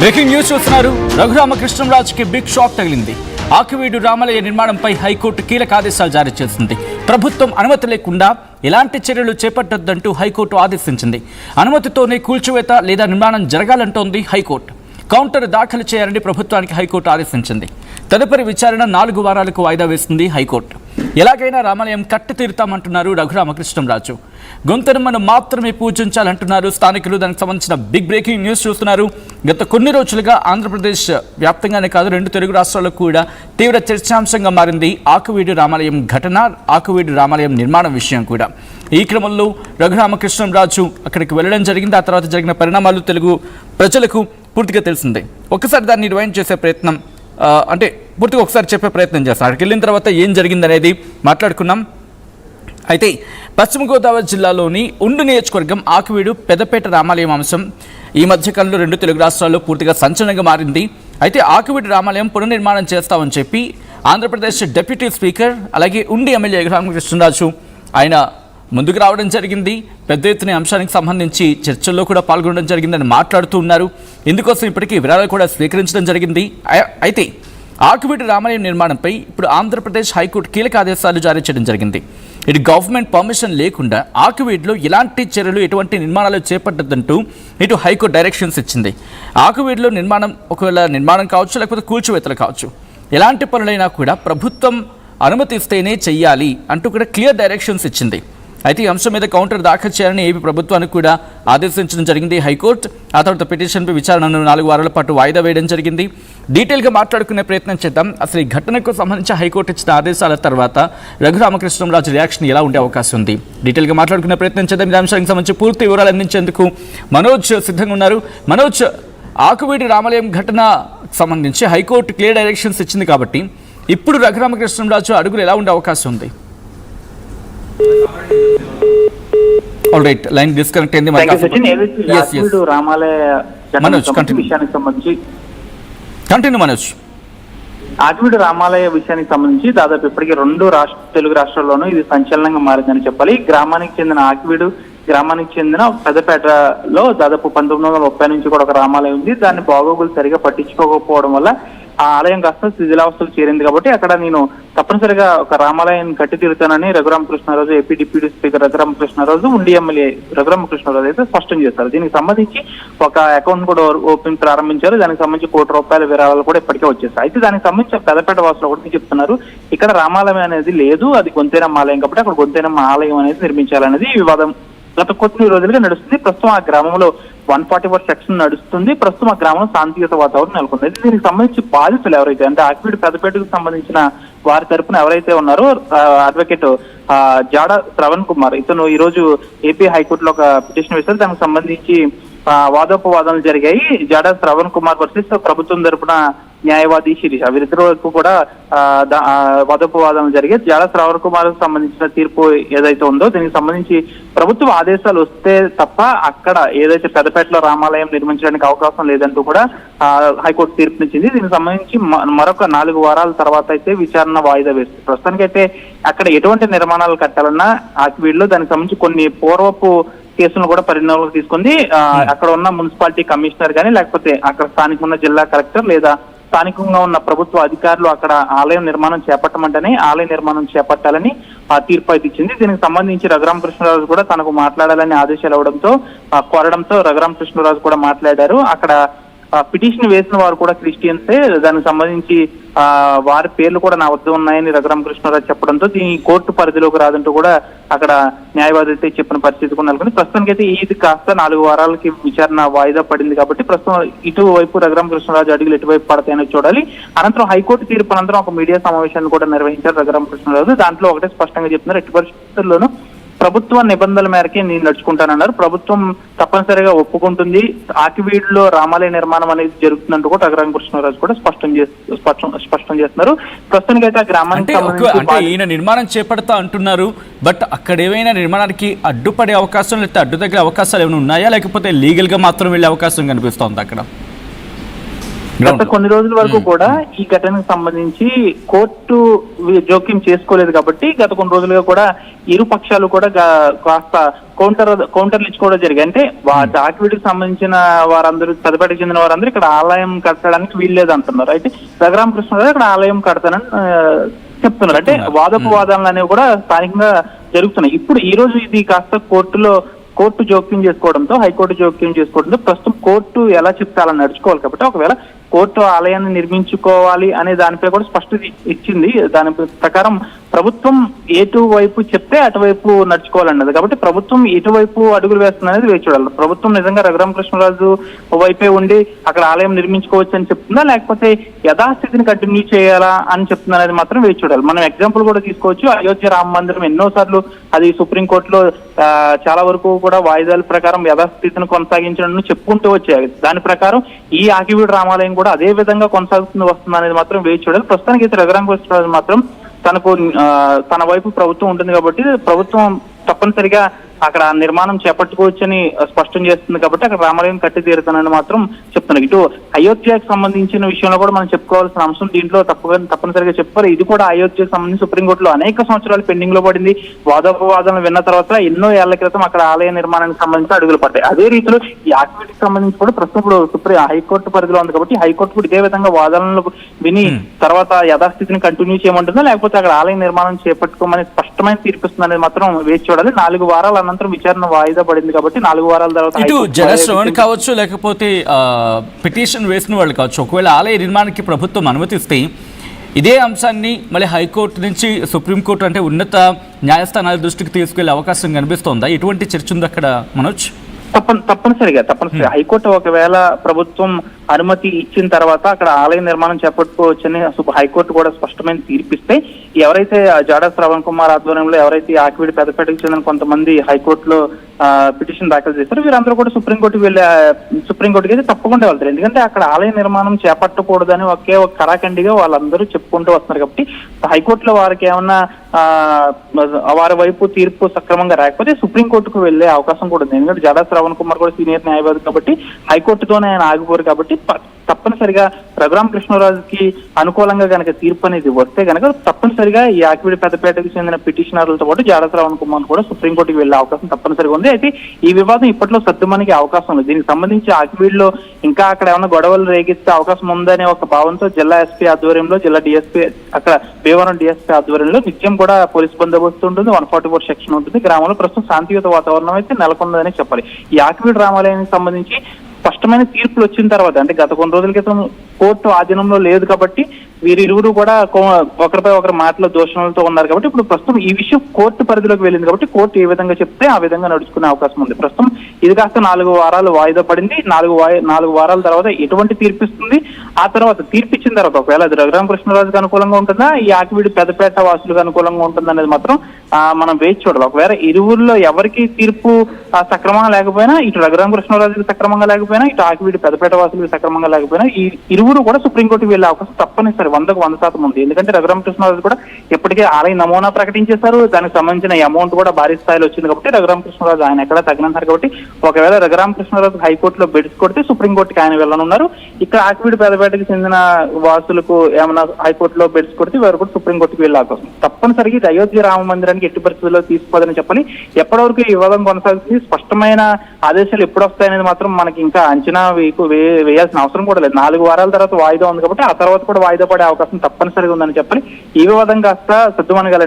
Breaking news చూస్తున్నారు. రఘురామకృష్ణంరాజుకి big shock తగిలింది. ఆకివీడు రామాలయ నిర్మాణంపై హైకోర్టు కీలక ఆదేశాలు జారీ చేసింది. ప్రభుత్వం అనుమతి లేకుండా ఎలాంటి చర్యలు చేపట్టొద్దంటూ హైకోర్టు ఆదేశించింది. అనుమతితోనే కూల్చివేత లేదా నిర్మాణం జరగాలంటోంది హైకోర్టు. కౌంటర్ దాఖలు చేయాలని ప్రభుత్వానికి హైకోర్టు ఆదేశించింది. తదుపరి విచారణ 4 వారాలకు వాయిదా వేసింది హైకోర్టు. ఎలాగైనా రామాలయం కట్టి తీరుతామంటున్నారు రఘురామకృష్ణంరాజు. గొంతెనమ్మను మాత్రమే పూజించాలంటున్నారు స్థానికులు. దానికి సంబంధించిన బిగ్ బ్రేకింగ్ న్యూస్ చూస్తున్నారు. గత కొన్ని రోజులుగా ఆంధ్రప్రదేశ్ వ్యాప్తంగానే కాదు, 2 తెలుగు రాష్ట్రాల్లో కూడా తీవ్ర చర్చాంశంగా మారింది ఆకివీడు రామాలయం ఘటన, ఆకివీడు రామాలయం నిర్మాణం విషయం కూడా. ఈ క్రమంలో రఘురామకృష్ణంరాజు అక్కడికి వెళ్ళడం జరిగింది. ఆ తర్వాత జరిగిన పరిణామాలు తెలుగు ప్రజలకు పూర్తిగా తెలిసిందే. ఒకసారి దాన్ని రివైండ్ చేసే ప్రయత్నం, అంటే పూర్తిగా ఒకసారి చెప్పే ప్రయత్నం చేస్తాం. అక్కడికి వెళ్ళిన తర్వాత ఏం జరిగిందనేది మాట్లాడుకున్నాం. అయితే పశ్చిమ గోదావరి జిల్లాలోని ఉండు నియోజకవర్గం ఆకివీడు పెద్దపేట రామాలయం అంశం ఈ మధ్యకాలంలో 2 తెలుగు రాష్ట్రాల్లో పూర్తిగా సంచలనంగా మారింది. అయితే ఆకివీడు రామాలయం పునర్నిర్మాణం చేస్తామని చెప్పి ఆంధ్రప్రదేశ్ డిప్యూటీ స్పీకర్ అలాగే ఉండి ఎమ్మెల్యే రఘురామకృష్ణంరాజు ఆయన ముందుకు రావడం జరిగింది. పెద్ద ఎత్తున అంశానికి సంబంధించి చర్చల్లో కూడా పాల్గొనడం జరిగిందని మాట్లాడుతూ ఉన్నారు. ఇందుకోసం ఇప్పటికీ వివరాలు కూడా స్వీకరించడం జరిగింది. అయితే ఆకివీడు రామాలయం నిర్మాణంపై ఇప్పుడు ఆంధ్రప్రదేశ్ హైకోర్టు కీలక ఆదేశాలు జారీ చేయడం జరిగింది. ఇటు గవర్నమెంట్ పర్మిషన్ లేకుండా ఆకివీడులో ఎలాంటి చర్యలు, ఎటువంటి నిర్మాణాలు చేపట్టద్దంటూ ఇటు హైకోర్టు డైరెక్షన్స్ ఇచ్చింది. ఆకివీడులో నిర్మాణం, ఒకవేళ నిర్మాణం కావచ్చు లేకపోతే కూల్చివేతలు కావచ్చు, ఎలాంటి పనులైనా కూడా ప్రభుత్వం అనుమతిస్తేనే చెయ్యాలి అంటూ కూడా క్లియర్ డైరెక్షన్స్ ఇచ్చింది. అయితే ఈ అంశం మీద కౌంటర్ దాఖలు చేయాలని ఏపీ ప్రభుత్వానికి కూడా ఆదేశించడం జరిగింది హైకోర్టు. ఆ తర్వాత పిటిషన్పై విచారణను 4 వారాల పాటు వాయిదా వేయడం జరిగింది. డీటెయిల్గా మాట్లాడుకునే ప్రయత్నం చేద్దాం. అసలు ఈ ఘటనకు సంబంధించి హైకోర్టు ఇచ్చిన ఆదేశాల తర్వాత రఘురామకృష్ణంరాజు రియాక్షన్ ఎలా ఉండే అవకాశం ఉంది, డీటెయిల్గా మాట్లాడుకునే ప్రయత్నం చేద్దాం. ఈ అంశానికి సంబంధించి పూర్తి వివరాలు అందించేందుకు మనోజ్ సిద్ధంగా ఉన్నారు. మనోజ్, ఆకివీడు రామాలయం ఘటన సంబంధించి హైకోర్టు క్లియర్ డైరెక్షన్స్ ఇచ్చింది కాబట్టి ఇప్పుడు రఘురామకృష్ణంరాజు అడుగులు ఎలా ఉండే అవకాశం ఉంది? లైన్ డిస్కనెక్ట్ అయింది. ఆకివీడు రామాలయ విషయానికి సంబంధించి దాదాపు ఇప్పటికీ 2 తెలుగు రాష్ట్రాల్లోనూ ఇది సంచలనంగా మారిందని చెప్పాలి. గ్రామానికి చెందిన ఆకివీడు గ్రామానికి చెందిన పెద్దపేటలో దాదాపు 1930 నుంచి కూడా ఒక రామాలయం ఉంది. దాన్ని బాగోగులు సరిగా పట్టించుకోకపోవడం వల్ల ఆ ఆలయం కాస్త శిథిలావస్థకు చేరింది. కాబట్టి అక్కడ నేను తప్పనిసరిగా ఒక రామాలయాన్ని కట్టి తీరుతానని Raghurama Krishna Raju, AP deputy speaker Raghurama Krishna Raju, Undi MLA Raghuramakrishnaraju అయితే స్పష్టం చేశారు. దీనికి సంబంధించి ఒక అకౌంట్ కూడా ఓపెన్ ప్రారంభించారు. దానికి సంబంధించి ₹1 విరాళాలు కూడా ఇప్పటికే వచ్చేసాయి. అయితే దానికి సంబంధించి పెద్దపేట వాసులు ఒకటి చెప్తున్నారు, ఇక్కడ రామాలయం అనేది లేదు, అది గొంతెనమ్మ ఆలయం కాబట్టి అక్కడ గొంతెనమ్మ ఆలయం అనేది నిర్మించాలనేది వివాదం గత కొన్ని రోజులుగా నడుస్తుంది. ప్రస్తుతం ఆ గ్రామంలో 144 సెక్షన్ నడుస్తుంది. ప్రస్తుతం ఆ గ్రామంలో శాంతియుత వాతావరణం నెలకొంది. అయితే దీనికి సంబంధించి బాధితులు ఎవరైతే, అంటే ఆకివీడు పెద్దపేటకు సంబంధించిన వారి తరపున ఎవరైతే ఉన్నారో అడ్వకేట్ జాడ శ్రవణ్ కుమార్, ఇతను ఈ రోజు ఏపీ హైకోర్టులో ఒక పిటిషన్ వేశారు. దానికి సంబంధించి వాదోపవాదాలు జరిగాయి. జాడ శ్రవణ్ కుమార్ వర్సెస్ ప్రభుత్వం తరపున న్యాయవాది శిరీష, వీరిద్దరు వరకు కూడా వాదోపవాదాలు జరిగాయి. జాడ శ్రవణ్ కుమార్ సంబంధించిన తీర్పు ఏదైతే ఉందో దీనికి సంబంధించి ప్రభుత్వ ఆదేశాలు వస్తే తప్ప అక్కడ ఏదైతే పెద్దపేటలో రామాలయం నిర్మించడానికి అవకాశం లేదంటూ కూడా హైకోర్టు తీర్పునిచ్చింది. దీనికి సంబంధించి మరొక 4 వారాల తర్వాత అయితే విచారణ వాయిదా వేస్తుంది. ప్రస్తుతానికైతే అక్కడ ఎటువంటి నిర్మాణాలు కట్టాలన్నా ఆకివీడులో దానికి సంబంధించి కొన్ని పూర్వపు కేసులను కూడా పరిగణలోకి తీసుకుంది. అక్కడ ఉన్న మున్సిపాలిటీ కమిషనర్ కానీ లేకపోతే అక్కడ స్థానికంగా ఉన్న జిల్లా కలెక్టర్ లేదా స్థానికంగా ఉన్న ప్రభుత్వ అధికారులు అక్కడ ఆలయం నిర్మాణం చేపట్టమంటేనే ఆలయ నిర్మాణం చేపట్టాలని తీర్పు అయితే ఇచ్చింది. దీనికి సంబంధించి రఘురామకృష్ణరాజు కూడా తనకు మాట్లాడాలని ఆదేశాలు ఇవ్వడంతో కోరడంతో రఘురామకృష్ణరాజు కూడా మాట్లాడారు. అక్కడ పిటిషన్ వేసిన వారు కూడా క్రిస్టియన్సే, దానికి సంబంధించి వారి పేర్లు కూడా నా వద్ద ఉన్నాయని రఘురామకృష్ణరాజు చెప్పడంతో దీని కోర్టు పరిధిలోకి రాదంటూ కూడా అక్కడ న్యాయవాది అయితే చెప్పిన పరిస్థితి కూడా నెలకొంది. ప్రస్తుతానికి అయితే ఇది కాస్త 4 వారాలకి విచారణ వాయిదా పడింది కాబట్టి ప్రస్తుతం ఇటువైపు రఘురామకృష్ణరాజు అడుగులు ఎటువైపు పడతాయని చూడాలి. అనంతరం హైకోర్టు తీర్పు అనంతరం ఒక మీడియా సమావేశాన్ని కూడా నిర్వహించారు రఘురామకృష్ణరాజు. దాంట్లో ఒకటే స్పష్టంగా చెప్తున్నారు, ఎట్టి పరిస్థితుల్లోనూ ప్రభుత్వ నిబంధనల మేరకే నేను నడుచుకుంటానన్నారు. ప్రభుత్వం తప్పనిసరిగా ఒప్పుకుంటుంది, ఆకివీడులో రామాలయ నిర్మాణం అనేది జరుగుతుందంటూ కూడా రఘురామకృష్ణరాజు కూడా స్పష్టం చేస్తున్నారు. ప్రస్తుతానికి అయితే ఆ గ్రామానికి ఈయన నిర్మాణం చేపడతా అంటున్నారు. బట్ అక్కడ ఏమైనా నిర్మాణానికి అడ్డుపడే అవకాశం లేకపోతే అడ్డు తగ్గే అవకాశాలు ఏమైనా ఉన్నాయా, లేకపోతే లీగల్ గా మాత్రం వెళ్ళే అవకాశం కనిపిస్తోంది అక్కడ? గత కొన్ని రోజుల వరకు కూడా ఈ ఘటనకు సంబంధించి కోర్టు జోక్యం చేసుకోలేదు కాబట్టి గత కొన్ని రోజులుగా కూడా ఇరు పక్షాలు కూడా కాస్త కౌంటర్లు ఇచ్చుకోవడం జరిగాయి. అంటే ఆకివీడికి సంబంధించిన వారందరూ, పెదపేటకు చెందిన వారందరూ ఇక్కడ ఆలయం కట్టడానికి వీల్లేదు అంటున్నారు. అయితే రఘురామకృష్ణరాజు ఇక్కడ ఆలయం కడతానని చెప్తున్నారు. అంటే వాదోపవాదాలు అనేవి కూడా స్థానికంగా జరుగుతున్నాయి. ఇప్పుడు ఈ రోజు ఇది కాస్త కోర్టు జోక్యం చేసుకోవడంతో, హైకోర్టు జోక్యం చేసుకోవడంతో ప్రస్తుతం కోర్టు ఎలా చెప్తే అలా నడుచుకోవాలి కాబట్టి ఒకవేళ కోర్టు ఆలయాన్ని నిర్మించుకోవాలి అనే దానిపై కూడా స్పష్టత ఇచ్చింది. దాని ప్రకారం ప్రభుత్వం ఎటువైపు చెప్తే అటువైపు నడుచుకోవాలన్నది. కాబట్టి ప్రభుత్వం ఎటువైపు అడుగులు వేస్తుందనేది వేచి చూడాలి. ప్రభుత్వం నిజంగా రఘురామకృష్ణరాజు వైపే ఉండి అక్కడ ఆలయం నిర్మించుకోవచ్చు అని చెప్తుందా, లేకపోతే యథాస్థితిని కంటిన్యూ చేయాలా అని చెప్తుందా అనేది మాత్రం వేచి చూడాలి. మనం ఎగ్జాంపుల్ కూడా తీసుకోవచ్చు. అయోధ్య రామ మందిరం ఎన్నోసార్లు అది సుప్రీంకోర్టులో చాలా వరకు కూడా వాయిదాల ప్రకారం యథాస్థితిని కొనసాగించడం చెప్పుకుంటూ వచ్చాయి. దాని ప్రకారం ఈ ఆకివీడు రామాలయం కూడా అదే విధంగా కొనసాగుతుంది వస్తుంది అనేది మాత్రం వేచి చూడాలి. ప్రస్తుతానికి అయితే రఘురామకృష్ణరాజు మాత్రం తన వైపు ప్రభుత్వం ఉంటుంది కాబట్టి ప్రభుత్వం తప్పనిసరిగా అక్కడ నిర్మాణం చేపట్టుకోవచ్చని స్పష్టం చేస్తుంది కాబట్టి అక్కడ రామాలయం కట్టి తీరుతానని మాత్రం చెప్తున్నారు. ఇటు అయోధ్యకు సంబంధించిన విషయంలో కూడా మనం చెప్పుకోవాల్సిన అంశం దీంట్లో తప్పనిసరిగా చెప్పారు. ఇది కూడా అయోధ్యకు సంబంధించి సుప్రీంకోర్టులో అనేక సంవత్సరాలు పెండింగ్ లో పడింది. వాదోపవాదాలను విన్న తర్వాత ఎన్నో ఏళ్ల క్రితం అక్కడ ఆలయ నిర్మాణానికి సంబంధించి అడుగులు పడ్డాయి. అదే రీతిలో ఈ ఆక్టివిటీకి సంబంధించి కూడా ప్రస్తుతం ఇప్పుడు హైకోర్టు పరిధిలో ఉంది కాబట్టి హైకోర్టు కూడా ఇదే విధంగా వాదనలు విని తర్వాత యథాస్థితిని కంటిన్యూ చేయమంటుందా, లేకపోతే అక్కడ ఆలయ నిర్మాణం చేపట్టుకోమని స్పష్టమైన తీర్పిస్తుంది అనేది మాత్రం వేచి చూడాలి. 4 వారాల అనంతరం విచారణ వాయిదా పడింది కాబట్టి 4 వారాల తర్వాత ఇటు జనశ్రవణ్ కావచ్చు, లేకపోతే పిటిషన్ వేసిన వాళ్ళు కావచ్చు, ఒకవేళ ఆలయ నిర్మాణానికి ప్రభుత్వం అనుమతిస్తే ఇదే అంశాన్ని మళ్ళీ హైకోర్టు నుంచి సుప్రీంకోర్టు అంటే ఉన్నత న్యాయస్థానాల దృష్టికి తీసుకెళ్లే అవకాశం కనిపిస్తోందా? ఎటువంటి చర్చ ఉంది అక్కడ మనోజ్? తప్పనిసరిగా హైకోర్టు ఒకవేళ ప్రభుత్వం అనుమతి ఇచ్చిన తర్వాత అక్కడ ఆలయ నిర్మాణం చేపట్టుకోవచ్చని హైకోర్టు కూడా స్పష్టమైన తీర్పిస్తే ఎవరైతే జాడా శ్రవణ్ కుమార్ ఆధ్వర్యంలో ఎవరైతే ఆకివీడి పెదపేటకు చెందిన కొంతమంది హైకోర్టులో పిటిషన్ దాఖలు చేశారు వీరందరూ కూడా సుప్రీంకోర్టుకి అయితే తప్పకుండా వెళ్తారు. ఎందుకంటే అక్కడ ఆలయ నిర్మాణం చేపట్టకూడదని ఒకే ఒక కరాఖండిగా వాళ్ళందరూ చెప్పుకుంటూ వస్తున్నారు కాబట్టి హైకోర్టులో వారికి ఏమన్నా వారి వైపు తీర్పు సక్రమంగా రాకపోతే సుప్రీంకోర్టుకు వెళ్లే అవకాశం కూడా ఉంది. ఎందుకంటే జాడా శ్రవణ్ కుమార్ కూడా సీనియర్ న్యాయవాది కాబట్టి హైకోర్టుతోనే ఆయన ఆగిపోరు కాబట్టి తప్పనిసరిగా రఘురామకృష్ణరాజుకి అనుకూలంగా కనుక తీర్పు అనేది వస్తే కనుక తప్పనిసరిగా ఈ ఆకివీడి పెద్దపేటకు చెందిన పిటిషనర్లతో పాటు జాడా శ్రవణ్ కుమార్ కూడా సుప్రీంకోర్టుకి వెళ్లే అవకాశం తప్పనిసరిగా ఉంది. అయితే ఈ వివాదం ఇప్పట్లో సద్దుమణికి అవకాశం ఉంది. దీనికి సంబంధించి ఆకివీడిలో ఇంకా అక్కడ ఏమైనా గొడవలు రేగిస్తే అవకాశం ఉందనే ఒక భావంతో జిల్లా ఎస్పీ ఆధ్వర్యంలో, జిల్లా డిఎస్పీ అక్కడ భీమవరం డిఎస్పీ ఆధ్వర్యంలో నిత్యం కూడా పోలీసు బందోబస్తు ఉంటుంది, 144 సెక్షన్ ఉంటుంది. గ్రామంలో ప్రస్తుతం శాంతియుత వాతావరణం అయితే నెలకొన్నదని చెప్పాలి. ఈ ఆకివీడి రామాలయానికి సంబంధించి స్పష్టమైన తీర్పులు వచ్చిన తర్వాత అంటే గత కొన్ని రోజుల క్రితం కోర్టు ఆధీనంలో లేదు కాబట్టి వీరిరువురు కూడా ఒకరిపై ఒకరి మాటల దోషణలతో ఉన్నారు కాబట్టి ఇప్పుడు ప్రస్తుతం ఈ విషయం కోర్టు పరిధిలోకి వెళ్ళింది కాబట్టి కోర్టు ఏ విధంగా చెప్తే ఆ విధంగా నడుచుకునే అవకాశం ఉంది. ప్రస్తుతం ఇది కాస్త 4 వారాలు వాయిదా పడింది. 4 వారాల తర్వాత ఎటువంటి తీర్పిస్తుంది, ఆ తర్వాత తీర్పిచ్చిన తర్వాత ఒకవేళ అది రఘురామకృష్ణరాజుకి అనుకూలంగా ఉంటుందా, ఈ ఆకివీడి పెదపేట వాసులకు అనుకూలంగా ఉంటుందా అనేది మాత్రం మనం వేచి చూడాలి. ఒకవేళ ఇరువురులో ఎవరికి తీర్పు సక్రమంగా లేకపోయినా, ఇటు రఘురామకృష్ణరాజుకి సక్రమంగా లేకపోయినా, ఇటు ఆకివీడి పెదపేట వాసులకు సక్రమంగా లేకపోయినా ఈ ఇరువురు కూడా సుప్రీంకోర్టుకి వెళ్లే అవకాశం తప్పనిసరి 100% ఉంది. ఎందుకంటే రఘురామకృష్ణరాజు కూడా ఇప్పటికే ఆలయ నమూనా ప్రకటించేశారు. దానికి సంబంధించిన అమౌంట్ కూడా భారీ స్థాయిలో వచ్చింది కాబట్టి రఘురామకృష్ణరాజు ఆయన ఎక్కడ తగినంటారు కాబట్టి ఒకవేళ రఘురామకృష్ణరాజు హైకోర్టులో బెడ్స్ కొడితే సుప్రీంకోర్టుకి ఆయన వెళ్ళనున్నారు. ఇక్కడ ఆకివీడి పెదపేటకి చెందిన వాసులకు ఏమైనా హైకోర్టులో బెడ్స్ కొడితే వారు కూడా సుప్రీంకోర్టుకి వెళ్లే అవకాశం తప్పనిసరిగా ఇది అయోధ్య రామ మందిరానికి ఎట్టి పరిస్థితుల్లో తీసుకోదని చెప్పాలి. ఎప్పటివరకు ఈ వివాదం కొనసాగుతుంది, స్పష్టమైన ఆదేశాలు ఎప్పుడు వస్తాయనేది మాత్రం మనకి ఇంకా అంచనా వేయాల్సిన అవసరం కూడా లేదు. 4 వారాల తర్వాత వాయిదా ఉంది కాబట్టి ఆ తర్వాత కూడా వాయిదా పడే అవకాశం తప్పనిసరిగా ఉందని చెప్పాలి. ఈ వివాదం కాస్త సద్దుమణగాలంటే